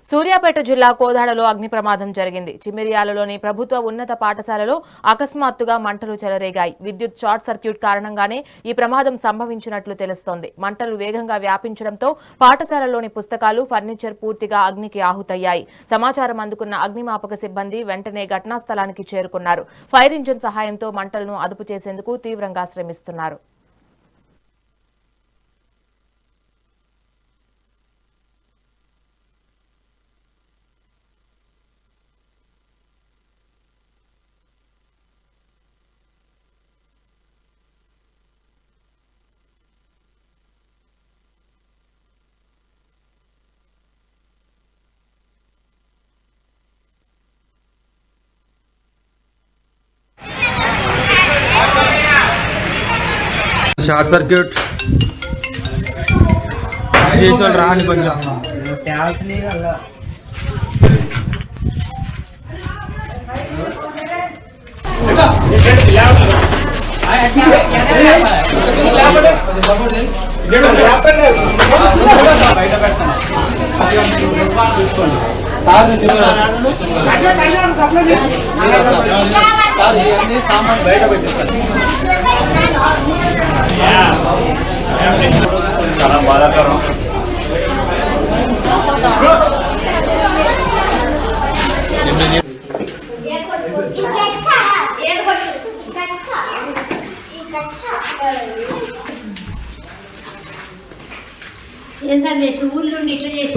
సూర్యాపేట జిల్లా కోదాడలో అగ్ని ప్రమాదం జరిగింది. చిమిర్యాలలోని ప్రభుత్వ ఉన్నత పాఠశాలలో అకస్మాత్తుగా మంటలు చెలరేగాయి. విద్యుత్ షార్ట్ సర్క్యూట్ కారణంగానే ఈ ప్రమాదం సంభవించినట్లు తెలుస్తోంది. మంటలు వేగంగా వ్యాపించడంతో పాఠశాలలోని పుస్తకాలు, ఫర్నిచర్ పూర్తిగా అగ్నికి ఆహుతయ్యాయి. సమాచారం అందుకున్న అగ్నిమాపక సిబ్బంది వెంటనే ఘటనా స్థలానికి చేరుకున్నారు. ఫైర్ ఇంజిన్ సహాయంతో మంటలను అదుపు చేసేందుకు తీవ్రంగా శ్రమిస్తున్నారు. షార్ట్ సర్క్యూట్ చేసి రాని కొంచెం సామాన్ బయట పెట్టిస్తారు. చాలా బాధాకరం. ఏం సందేశం ఊళ్ళో నుండి ఇట్లా చేసి